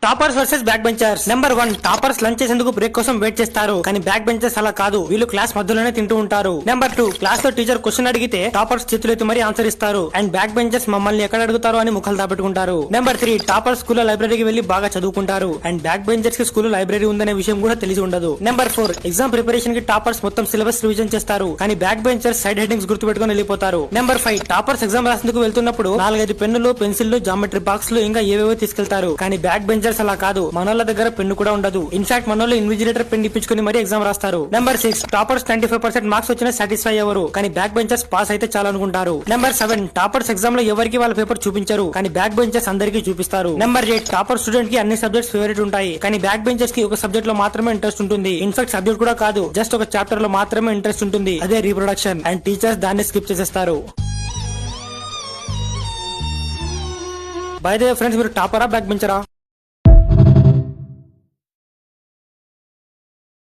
Toppers versus back benchers. Number 1, toppers lunch చేసేందుకు break కోసం wait చేస్తారు, కానీ బ్యాక్ బెంచర్స్ అలా కాదు, వీళ్ళు క్లాస్ మధ్యలోనే తింటూ ఉంటారు. నెంబర్ 2, క్లాస్ లో టీచర్ క్వశ్చన్ అడిగితే టాపర్స్ చేతులెత్తి మరీ ఆన్సర్ ఇస్తారు, అండ్ బ్యాక్ బెంచర్స్ మమ్మల్ని ఎక్కడ అడుగుతారో అని ముఖాలు దాపెట్టుకుంటారు. నెంబర్ 3, టాపర్స్ స్కూల్లో లైబ్రరీకి వెళ్లి బాగా చదువుకుంటారు, అండ్ బ్యాక్ బెంచర్స్ కి స్కూల్లో లైబ్రరీ ఉందనే విషయం కూడా తెలిసి ఉండదు. నెంబర్ 4, ఎగ్జామ్ ప్రిపరేషన్ కి టాపర్స్ మొత్తం సిలబస్ రివిజన్ చేస్తారు, కానీ బ్యాక్ బెంచర్స్ సైడ్ హెడ్డింగ్స్ గుర్తు పెట్టుకుని వెళ్ళిపోతారు. నెంబర్ 5, టాపర్స్ ఎగ్జామ్ రాసేందుకు వెళ్తున్నప్పుడు 4-5 పెన్నులు, పెన్సిల్లు, జామెట్రీ బాక్స్ ఇంకా ఏవేవో తీసుకెళ్తారు, కానీ బ్యాక్ బెంచర్స్ అలా కాదు, మనోళ్ళ దగ్గర పెన్ను కూడా ఉండదు. ఇన్ఫాక్ట్ మనోళ్ళు ఇన్విజిలేటర్ పెన్ ఇప్పించుకుని మరీ ఎగ్జామ్ రాస్తారు. నెంబర్ 6, టాపర్స్ 95% మార్క్స్ వచ్చినా సాటిస్ఫై అవ్వరు, కానీ బ్యాక్ బెంచర్స్ పాస్ అయితే చాలా అనుకుంటారు. నెంబర్ 7, టాపర్స్ ఎగ్జామ్ లో ఎవరికి వాళ్ళ పేపర్ చూపించారు, కానీ బ్యాక్ బెంచర్స్ అందరికీ చూపిస్తారు. నెంబర్ 8, టాపర్ స్టూడెంట్ కి అన్ని సబ్జెక్ట్స్ ఫేవరెట్ ఉంటాయి, కానీ బ్యాక్ బెంచర్స్ కి ఒక సబ్జెక్ట్ లో మాత్రమే ఇంట్రెస్ట్ ఉంటుంది. ఇన్ఫాక్ట్ సబ్జెక్ట్ కూడా కాదు, జస్ట్ ఒక చాప్టర్ లో మాత్రమే ఇంట్రెస్ట్ ఉంటుంది, అదే రీప్రొడక్షన్, అండ్ టీచర్స్ దాన్ని స్కిప్ చేసేస్తారు. బై ద వే ఫ్రెండ్స్, మీరు టాపరా బ్యాక్ బెంచరా?